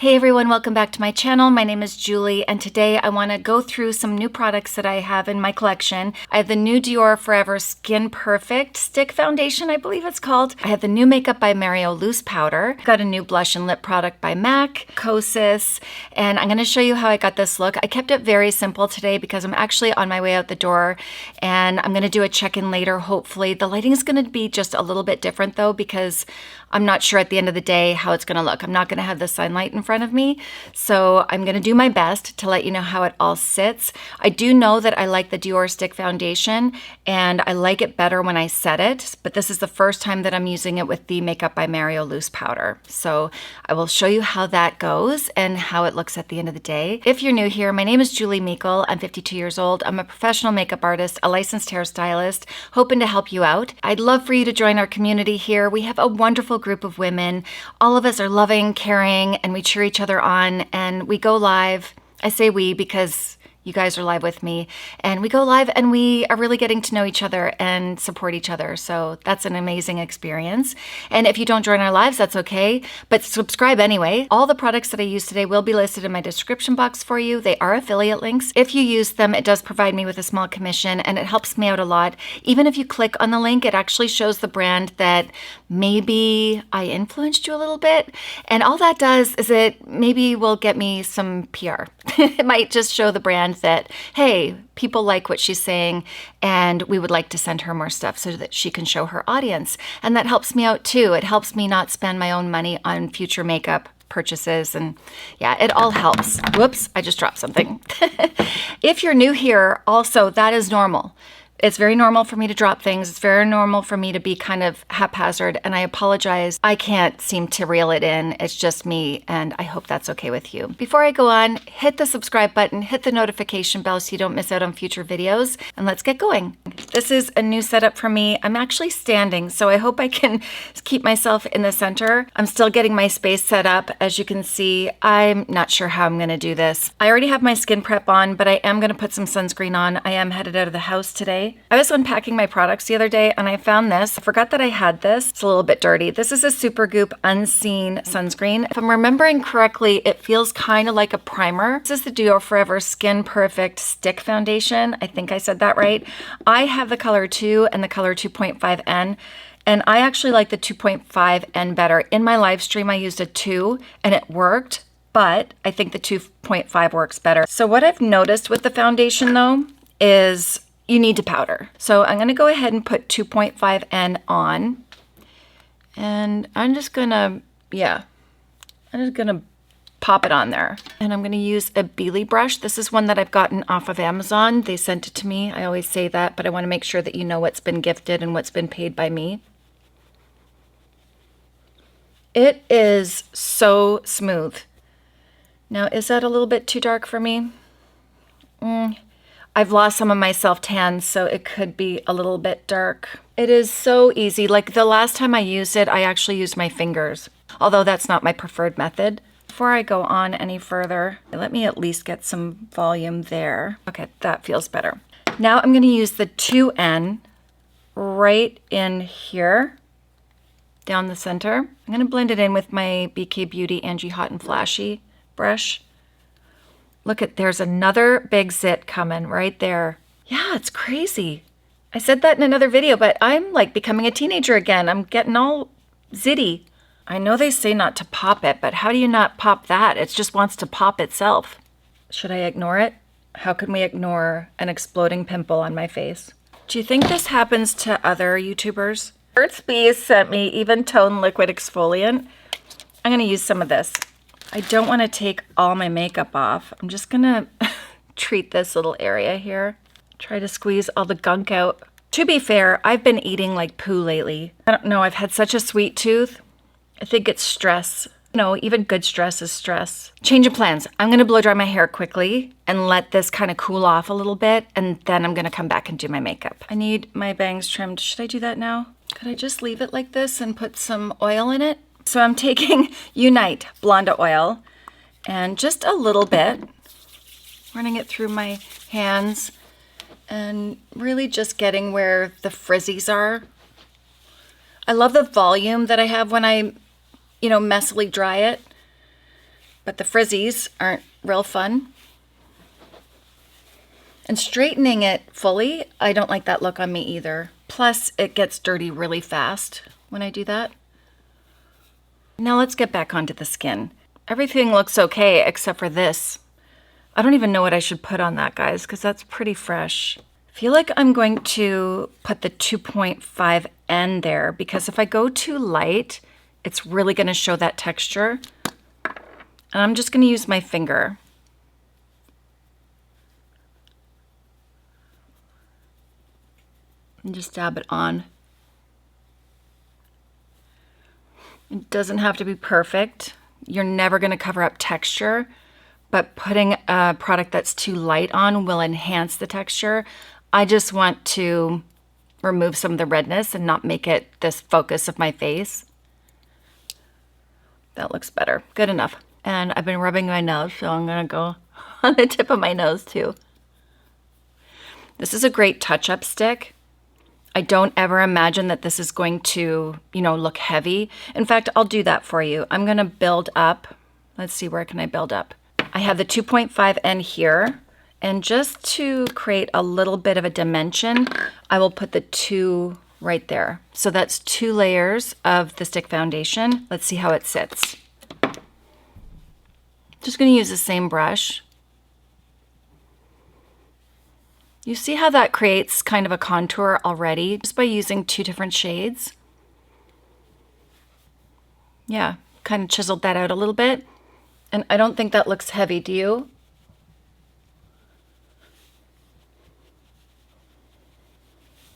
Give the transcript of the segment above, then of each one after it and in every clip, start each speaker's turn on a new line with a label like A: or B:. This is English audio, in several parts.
A: Hey everyone, welcome back to my channel. My name is Julie, and today I want to go through some new products that I have in my collection. I have the new Dior Forever Skin Perfect Stick Foundation, I believe it's called. I have the new makeup by Mario Loose Powder. Got a new blush and lip product by MAC, Kosas, and I'm going to show you how I got this look. I kept it very simple today because I'm actually on my way out the door, and I'm going to do a check-in later, hopefully. The lighting is going to be just a little bit different though, because I'm not sure at the end of the day how it's going to look. I'm not going to have the sunlight in front of me, so I'm going to do my best to let you know how it all sits. I do know that I like the Dior Stick Foundation, and I like it better when I set it, but this is the first time that I'm using it with the Makeup by Mario Loose Powder. So I will show you how that goes and how it looks at the end of the day. If you're new here, my name is Julie Meikle. I'm 52 years old. I'm a professional makeup artist, a licensed hairstylist, hoping to help you out. I'd love for you to join our community here. We have a wonderful group of women. All of us are loving, caring, and we cheer each other on, and we go live. I say we because you guys are live with me, and we go live and we are really getting to know each other and support each other. So that's an amazing experience. And if you don't join our lives, that's okay, but subscribe anyway. All the products that I use today will be listed in my description box for you. They are affiliate links. If you use them, it does provide me with a small commission, and it helps me out a lot. Even if you click on the link, it actually shows the brand that maybe I influenced you a little bit. And all that does is it maybe will get me some PR. It might just show the brand that, hey, people like what she's saying, and we would like to send her more stuff so that she can show her audience. And that helps me out too. It helps me not spend my own money on future makeup purchases, and yeah, it all helps. Whoops, I just dropped something. If you're new here, also, that is normal. It's very normal for me to drop things. It's very normal for me to be kind of haphazard, and I apologize. I can't seem to reel it in. It's just me, and I hope that's okay with you. Before I go on, hit the subscribe button, hit the notification bell so you don't miss out on future videos, and let's get going. This is a new setup for me. I'm actually standing, so I hope I can keep myself in the center. I'm still getting my space set up. As you can see, I'm not sure how I'm gonna do this. I already have my skin prep on, but I am gonna put some sunscreen on. I am headed out of the house today. I was unpacking my products the other day and I found this. I forgot that I had this. It's a little bit dirty. This is a Supergoop Unseen sunscreen. If I'm remembering correctly, it feels kind of like a primer. This is the Dior Forever Skin Perfect Stick Foundation. I think I said that right. I have the color 2 and the color 2.5N. And I actually like the 2.5N better. In my live stream, I used a 2 and it worked, but I think the 2.5 works better. So what I've noticed with the foundation though is you need to powder. So I'm gonna go ahead and put 2.5N on, and I'm just gonna pop it on there. And I'm gonna use a Beili brush. This is one that I've gotten off of Amazon. They sent it to me. I always say that, but I wanna make sure that you know what's been gifted and what's been paid by me. It is so smooth. Now, is that a little bit too dark for me? I've lost some of my self-tan, so it could be a little bit dark. It is so easy. Like the last time I used it, I actually used my fingers, although that's not my preferred method. Before I go on any further, let me at least get some volume there. Okay, that feels better. Now I'm gonna use the 2N right in here, down the center. I'm gonna blend it in with my BK Beauty Angie Hot and Flashy brush. Look at, there's another big zit coming right there. Yeah, it's crazy. I said that in another video, but I'm like becoming a teenager again. I'm getting all zitty. I know they say not to pop it, but how do you not pop that? It just wants to pop itself. Should I ignore it? How can we ignore an exploding pimple on my face? Do you think this happens to other YouTubers? Burts sent me Even Tone Liquid Exfoliant. I'm gonna use some of this. I don't want to take all my makeup off. I'm just gonna treat this little area here. Try to squeeze all the gunk out. To be fair, I've been eating like poo lately. I don't know, I've had such a sweet tooth. I think it's stress. No, even good stress is stress. Change of plans. I'm gonna blow dry my hair quickly and let this kind of cool off a little bit, and then I'm gonna come back and do my makeup. I need my bangs trimmed. Should I do that now? Could I just leave it like this and put some oil in it? So I'm taking Unite Blonda Oil and just a little bit, running it through my hands and really just getting where the frizzies are. I love the volume that I have when I, messily dry it. but the frizzies aren't real fun. And straightening it fully, I don't like that look on me either. Plus, it gets dirty really fast when I do that. Now let's get back onto the skin. Everything looks okay except for this. I don't even know what I should put on that, guys, because that's pretty fresh. I feel like I'm going to put the 2.5N there because if I go too light, it's really going to show that texture. And I'm just going to use my finger. And just dab it on. It doesn't have to be perfect. You're never going to cover up texture, but putting a product that's too light on will enhance the texture. I just want to remove some of the redness and not make it this focus of my face. That looks better. Good enough. And I've been rubbing my nose, so I'm going to go on the tip of my nose too. This is a great touch-up stick. I don't ever imagine that this is going to, look heavy. In fact, I'll do that for you. I'm going to build up. Let's see, where can I build up? I have the 2.5N here. And just to create a little bit of a dimension, I will put the 2 right there. So that's 2 layers of the stick foundation. Let's see how it sits. Just going to use the same brush. You see how that creates kind of a contour already just by using 2 different shades? Yeah, kind of chiseled that out a little bit. And I don't think that looks heavy, do you?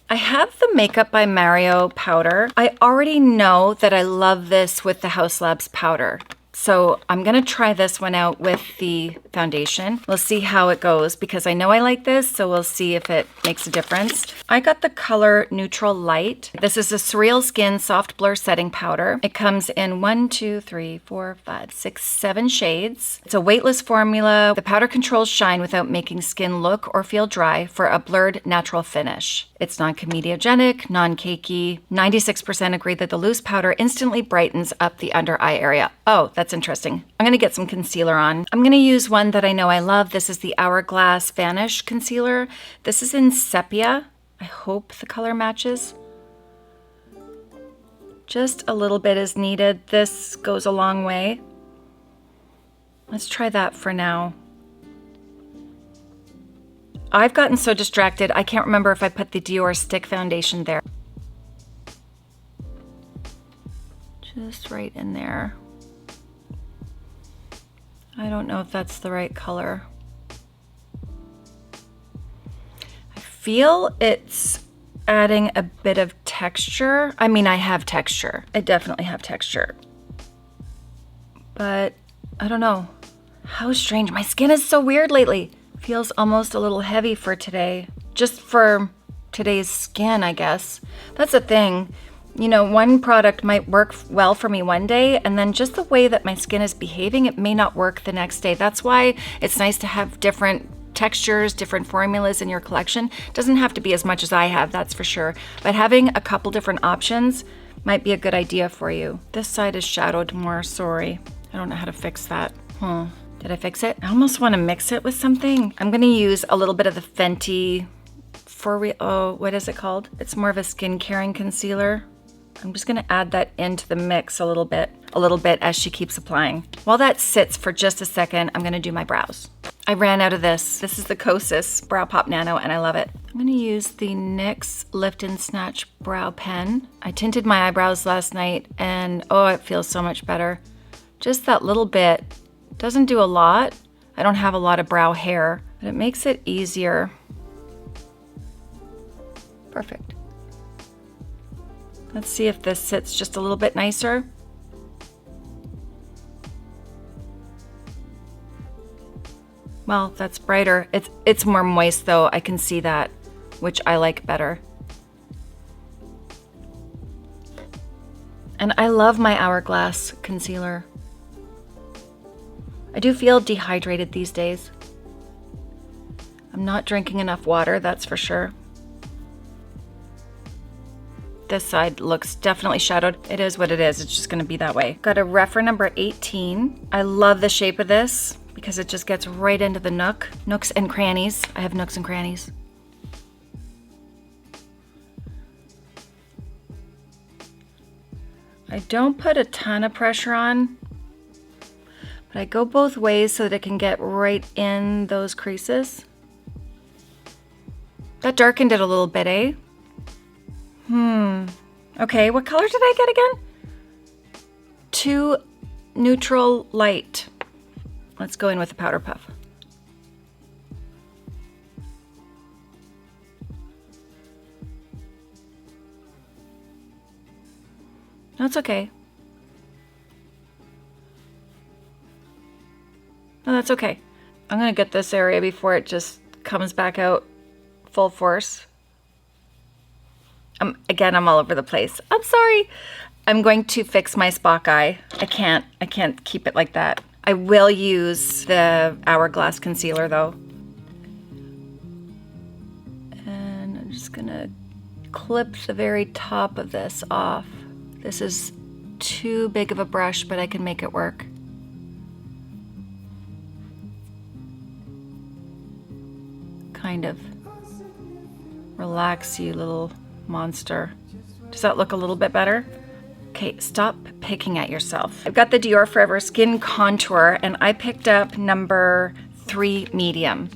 A: I have the Makeup by Mario powder. I already know that I love this with the Haus Labs powder. So I'm gonna try this one out with the foundation. We'll see how it goes because I know I like this, so we'll see if it makes a difference. I got the color Neutral Light. This is a Surreal Skin Soft Blur Setting Powder. It comes in 1, 2, 3, 4, 5, 6, 7 shades. It's a weightless formula. The powder controls shine without making skin look or feel dry for a blurred natural finish. It's non-comedogenic, non-cakey. 96% agree that the loose powder instantly brightens up the under eye area. Oh, that's interesting. I'm gonna get some concealer on. I'm gonna use one that I know I love. This is the Hourglass Vanish Concealer. This is in Sepia. I hope the color matches. Just a little bit is needed. This goes a long way. Let's try that for now. I've gotten so distracted, I can't remember if I put the Dior stick foundation there. Just right in there. I don't know if that's the right color. I feel it's adding a bit of texture. I mean, I have texture. I definitely have texture. But I don't know. How strange. My skin is so weird lately. Feels almost a little heavy for today. Just for today's skin, I guess. That's the thing. One product might work well for me one day, and then just the way that my skin is behaving, it may not work the next day. That's why it's nice to have different textures, different formulas in your collection. Doesn't have to be as much as I have, that's for sure. But having a couple different options might be a good idea for you. This side is shadowed more, sorry. I don't know how to fix that. Did I fix it? I almost want to mix it with something. I'm going to use a little bit of the Fenty what is it called? It's more of a skin caring concealer. I'm just going to add that into the mix a little bit as she keeps applying. While that sits for just a second, I'm going to do my brows. I ran out of this. This is the Kosas Brow Pop Nano, and I love it. I'm going to use the NYX Lift and Snatch Brow Pen. I tinted my eyebrows last night, and oh, it feels so much better. Just that little bit. Doesn't do a lot. I don't have a lot of brow hair, but it makes it easier. Perfect. Let's see if this sits just a little bit nicer. Well, that's brighter. It's more moist though, I can see that, which I like better. And I love my Hourglass concealer. I do feel dehydrated these days. I'm not drinking enough water, that's for sure. This side looks definitely shadowed. It is what it is. It's just gonna be that way. Got a Refer number 18. I love the shape of this because it just gets right into the nooks and crannies. I have nooks and crannies. I don't put a ton of pressure on, but I go both ways so that it can get right in those creases. That darkened it a little bit, eh? Okay, what color did I get again? 2 neutral light. Let's go in with the powder puff. That's okay. No, that's okay. I'm gonna get this area before it just comes back out full force. Again, I'm all over the place. I'm sorry. I'm going to fix my Spock eye. I can't keep it like that. I will use the Hourglass concealer though. And I'm just gonna clip the very top of this off. This is too big of a brush, but I can make it work. Kind of. Relax, you little monster. Does that look a little bit better? Okay, stop picking at yourself. I've got the Dior Forever Skin Contour, and I picked up number 3 medium.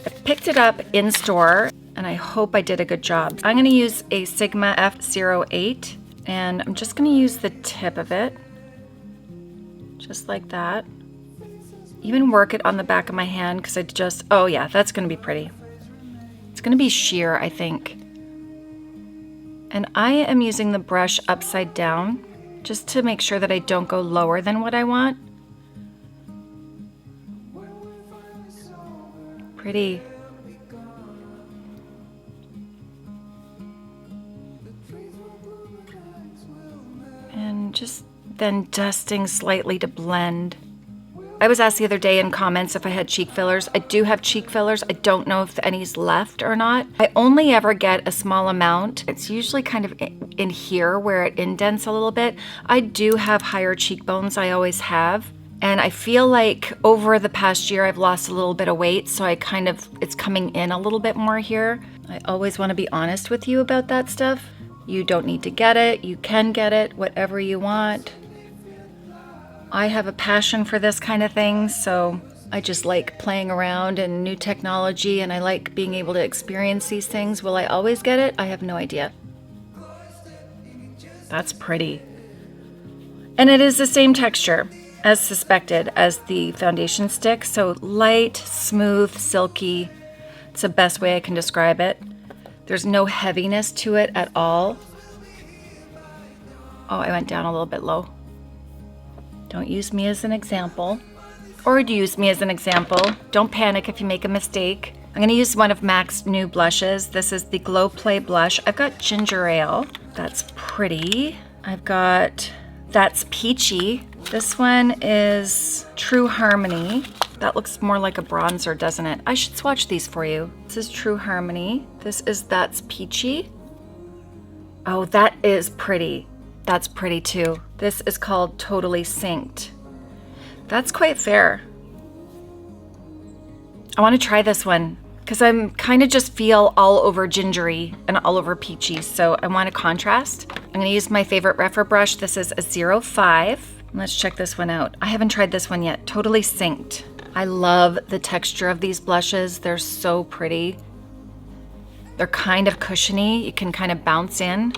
A: I picked it up in store, and I hope I did a good job. I'm gonna use a Sigma F08, and I'm just gonna use the tip of it, just like that. Even work it on the back of my hand, because oh yeah, that's gonna be pretty. It's gonna be sheer, I think. And I am using the brush upside down just to make sure that I don't go lower than what I want. Pretty. And just then dusting slightly to blend. I was asked the other day in comments if I had cheek fillers. I do have cheek fillers. I don't know if any's left or not. I only ever get a small amount. It's usually kind of in here where it indents a little bit. I do have higher cheekbones, I always have. And I feel like over the past year I've lost a little bit of weight, so it's coming in a little bit more here. I always want to be honest with you about that stuff. You don't need to get it. You can get it, whatever you want. I have a passion for this kind of thing, so I just like playing around and new technology, and I like being able to experience these things. Will I always get it? I have no idea. That's pretty. And it is the same texture as suspected as the foundation stick, so light, smooth, silky. It's the best way I can describe it. There's no heaviness to it at all. Oh, I went down a little bit low. Don't use me as an example. Or use me as an example. Don't panic if you make a mistake. I'm gonna use one of MAC's new blushes. This is the Glow Play blush. I've got Ginger Ale. That's pretty. I've got That's Peachy. This one is True Harmony. That looks more like a bronzer, doesn't it? I should swatch these for you. This is True Harmony. This is That's Peachy. Oh, that is pretty. That's pretty too. This is called Totally Synced. That's quite fair. I want to try this one because I'm kind of just feel all over gingery and all over peachy, so I want a contrast. I'm going to use my favorite Refer brush. This is a 05. Let's check this one out. I haven't tried this one yet. Totally Synced. I love the texture of these blushes. They're so pretty. They're kind of cushiony. You can kind of bounce in.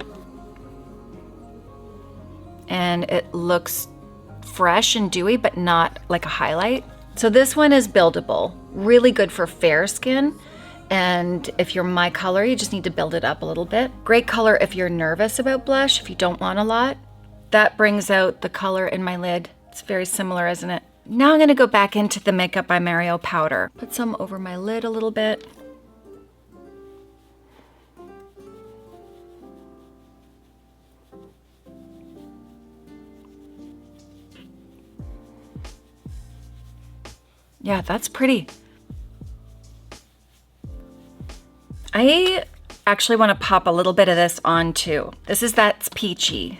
A: And it looks fresh and dewy, but not like a highlight. So this one is buildable, really good for fair skin. And if you're my color, you just need to build it up a little bit. Great color if you're nervous about blush, if you don't want a lot. That brings out the color in my lid. It's very similar, isn't it? Now I'm gonna go back into the Makeup by Mario powder. Put some over my lid a little bit. Yeah, that's pretty. I actually want to pop a little bit of this on too. This is That's Peachy.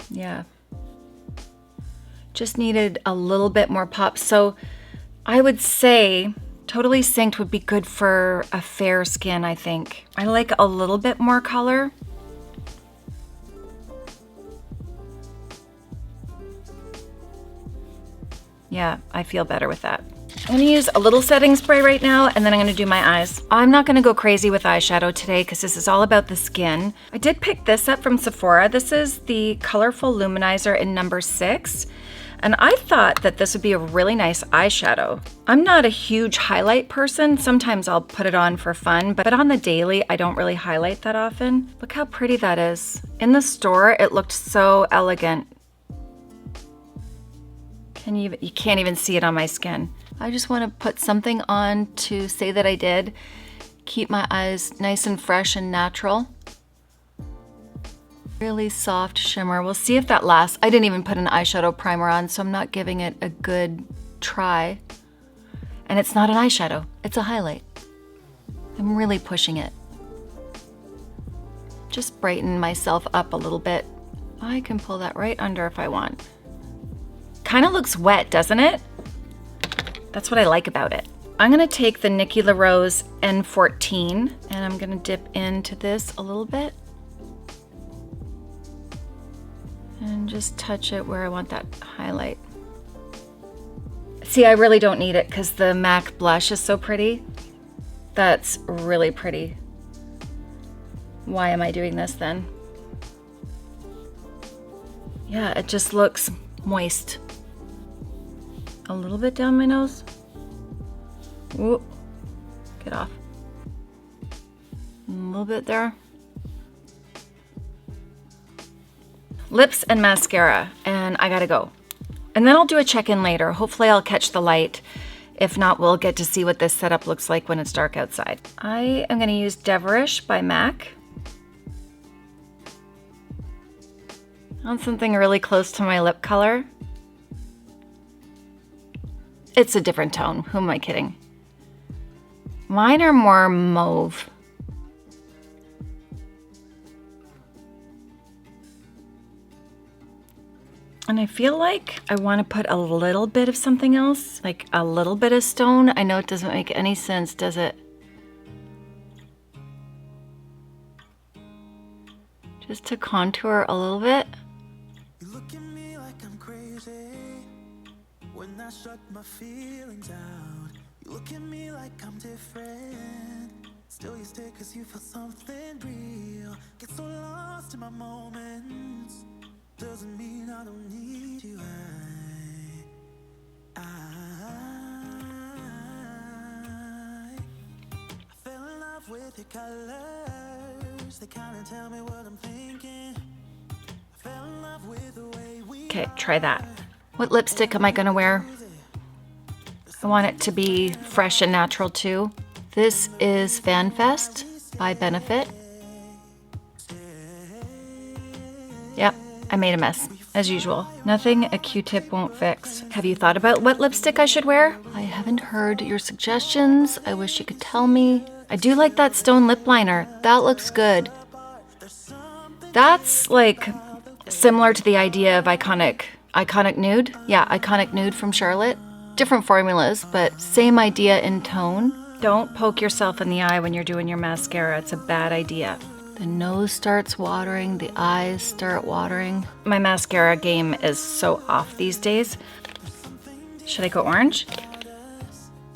A: Yeah. Just needed a little bit more pop. So I would say Totally Synced would be good for a fair skin, I think. I like a little bit more color. Yeah, I feel better with that. I'm gonna use a little setting spray right now, and then I'm gonna do my eyes. I'm not gonna go crazy with eyeshadow today because this is all about the skin. I did pick this up from Sephora. This is the Colorful Luminizer in number 6. And I thought that this would be a really nice eyeshadow. I'm not a huge highlight person. Sometimes I'll put it on for fun, but on the daily, I don't really highlight that often. Look how pretty that is. In the store, it looked so elegant. You can't even see it on my skin. I just want to put something on to say that I did. Keep my eyes nice and fresh and natural. Really soft shimmer. We'll see if that lasts. I didn't even put an eyeshadow primer on, so I'm not giving it a good try. And it's not an eyeshadow, it's a highlight. I'm really pushing it. Just brighten myself up a little bit. I can pull that right under if I want. Kind of looks wet, doesn't it? That's what I like about it. I'm gonna take the Nikki LaRose N14 and I'm gonna dip into this a little bit. And just touch it where I want that highlight. See, I really don't need it because the MAC blush is so pretty. That's really pretty. Why am I doing this then? Yeah, it just looks moist. A little bit down my nose. Ooh, get off. A little bit there. Lips and mascara, and I gotta go. And then I'll do a check-in later. Hopefully I'll catch the light. If not, we'll get to see what this setup looks like when it's dark outside. I am gonna use Deverish by MAC. On something really close to my lip color. It's a different tone, who am I kidding? Mine are more mauve. And I feel like I want to put a little bit of something else, like a little bit of stone. I know it doesn't make any sense, does it? Just to contour a little bit. You look at me like I'm crazy when I shut my feelings out. You look at me like I'm different. Still you stay cause you feel something real. Get so lost in my moments. Doesn't mean I don't need you. I fell in love with your colors. They kind of tell me what I'm thinking. I fell in love with the way we. Okay, try that. What lipstick am I gonna wear? I want it to be fresh and natural too. This is FanFest by Benefit. Yep. I made a mess, as usual. Nothing a Q-tip won't fix. Have you thought about what lipstick I should wear? I haven't heard your suggestions. I wish you could tell me. I do like that stone lip liner. That looks good. That's like similar to the idea of Iconic Nude. Yeah, Iconic Nude from Charlotte. Different formulas, but same idea in tone. Don't poke yourself in the eye when you're doing your mascara. It's a bad idea. The nose starts watering, the eyes start watering. My mascara game is so off these days. Should I go orange?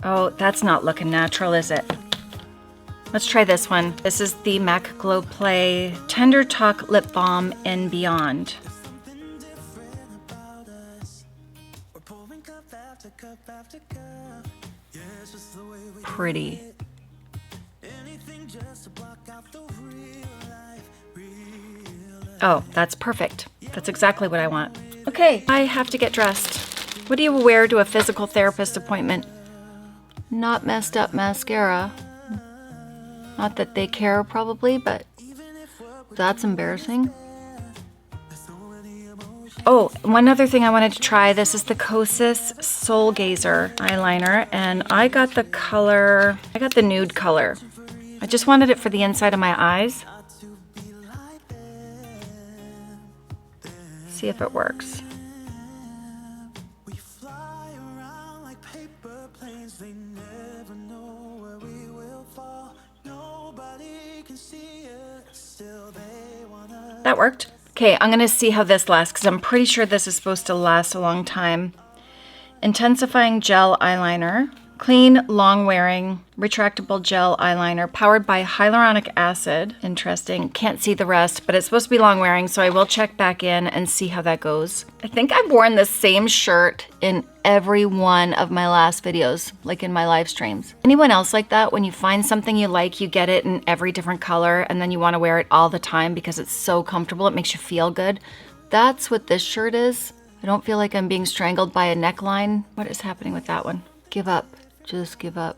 A: Oh, that's not looking natural, is it? Let's try this one. This is the MAC Glow Play Tender Talk Lip Balm in Beyond. Pretty. Oh, that's perfect. That's exactly what I want. Okay, I have to get dressed. What do you wear to a physical therapist appointment? Not messed up mascara. Not that they care probably, but that's embarrassing. Oh, one other thing I wanted to try. This is the Kosas Sougazer eyeliner, and I got the color, I got the nude color. I just wanted it for the inside of my eyes. See if it works. That worked. Okay, I'm gonna see how this lasts because I'm pretty sure this is supposed to last a long time. Intensifying gel eyeliner. Clean, long-wearing, retractable gel eyeliner powered by hyaluronic acid. Interesting. Can't see the rest, but it's supposed to be long-wearing, so I will check back in and see how that goes. I think I've worn the same shirt in every one of my last videos, like in my live streams. Anyone else like that? When you find something you like, you get it in every different color, and then you want to wear it all the time because it's so comfortable, it makes you feel good. That's what this shirt is. I don't feel like I'm being strangled by a neckline. What is happening with that one? Give up. Just give up.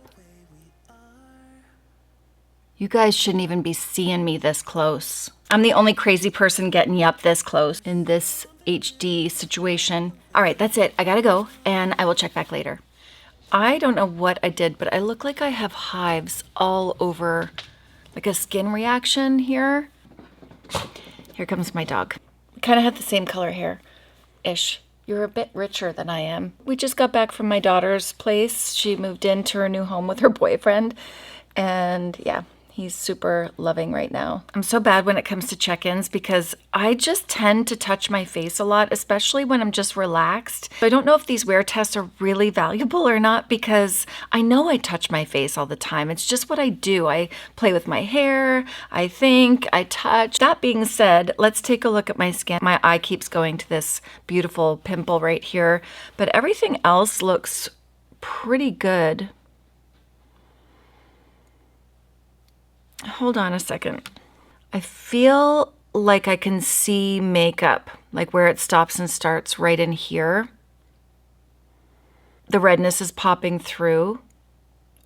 A: You guys shouldn't even be seeing me this close. I'm the only crazy person getting you up this close in this HD situation. All right, that's it. I gotta go, and I will check back later. I don't know what I did, but I look like I have hives all over, like a skin reaction here. Here comes my dog. We kind of have the same color hair-ish. You're a bit richer than I am. We just got back from my daughter's place. She moved into her new home with her boyfriend. And yeah, he's super loving right now. I'm so bad when it comes to check-ins because I just tend to touch my face a lot, especially when I'm just relaxed. So I don't know if these wear tests are really valuable or not because I know I touch my face all the time. It's just what I do. I play with my hair, I think, I touch. That being said, let's take a look at my skin. My eye keeps going to this beautiful pimple right here, but everything else looks pretty good. Hold on a second. I feel like I can see makeup, like where it stops and starts right in here. The redness is popping through.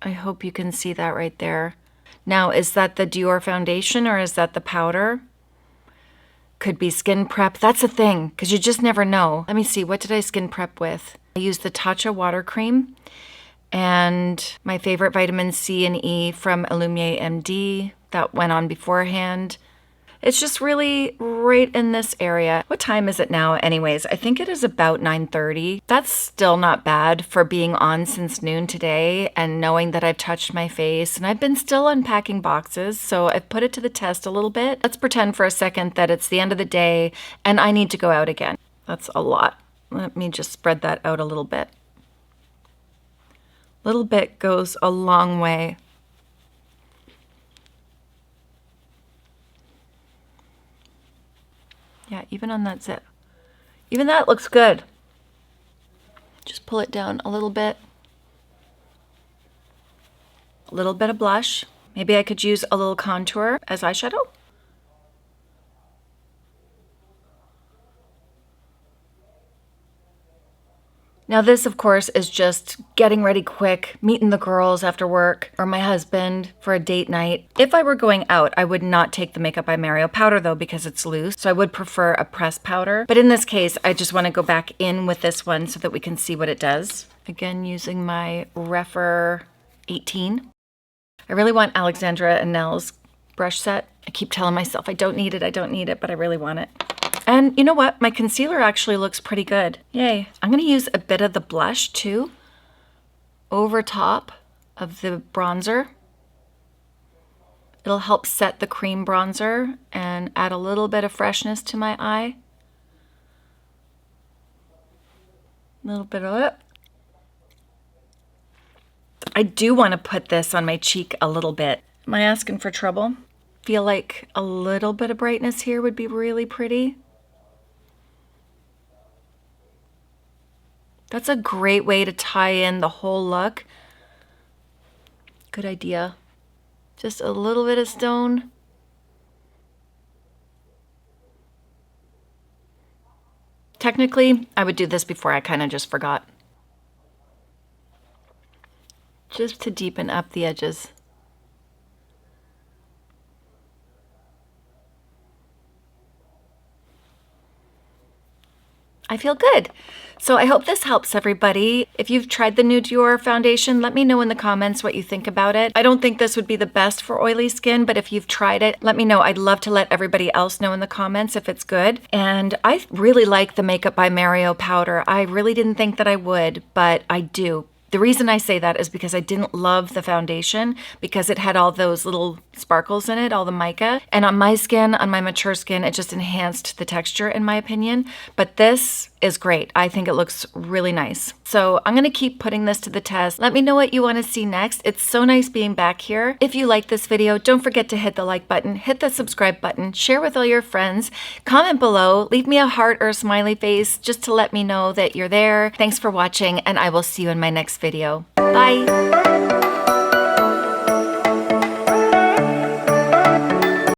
A: I hope you can see that right there. Now, is that the Dior foundation or is that the powder? Could be skin prep. That's a thing, because you just never know. Let me see, what did I skin prep with? I used the Tatcha water cream and my favorite vitamin C and E from Illuminator MD that went on beforehand. It's just really right in this area. What time is it now anyways? I think it is about 9:30. That's still not bad for being on since noon today and knowing that I've touched my face and I've been still unpacking boxes. So I've put it to the test a little bit. Let's pretend for a second that it's the end of the day and I need to go out again. That's a lot. Let me just spread that out a little bit. Little bit goes a long way. Yeah, even on that zip. Even that looks good. Just pull it down a little bit. A little bit of blush. Maybe I could use a little contour as eyeshadow. Now this, of course, is just getting ready quick, meeting the girls after work, or my husband for a date night. If I were going out, I would not take the Makeup by Mario powder though because it's loose, so I would prefer a pressed powder. But in this case, I just want to go back in with this one so that we can see what it does. Again, using my Refer 18. I really want Alexandra and Nell's brush set. I keep telling myself I don't need it, but I really want it. And you know what? My concealer actually looks pretty good. Yay. I'm going to use a bit of the blush too over top of the bronzer. It'll help set the cream bronzer and add a little bit of freshness to my eye. A little bit of it. I do want to put this on my cheek a little bit. Am I asking for trouble? Feel like a little bit of brightness here would be really pretty. That's a great way to tie in the whole look. Good idea. Just a little bit of stone. Technically, I would do this before, I kind of just forgot. Just to deepen up the edges. I feel good. So I hope this helps everybody. If you've tried the new Dior foundation, let me know in the comments what you think about it. I don't think this would be the best for oily skin, but if you've tried it, let me know. I'd love to let everybody else know in the comments if it's good. And I really like the Makeup by Mario powder. I really didn't think that I would, but I do. The reason I say that is because I didn't love the foundation because it had all those little sparkles in it, all the mica. And on my skin, on my mature skin, it just enhanced the texture in my opinion. But this is great. I think it looks really nice. So I'm gonna keep putting this to the test. Let me know what you wanna see next. It's so nice being back here. If you like this video, don't forget to hit the like button, hit the subscribe button, share with all your friends, comment below, leave me a heart or a smiley face just to let me know that you're there. Thanks for watching, and I will see you in my next video. Bye.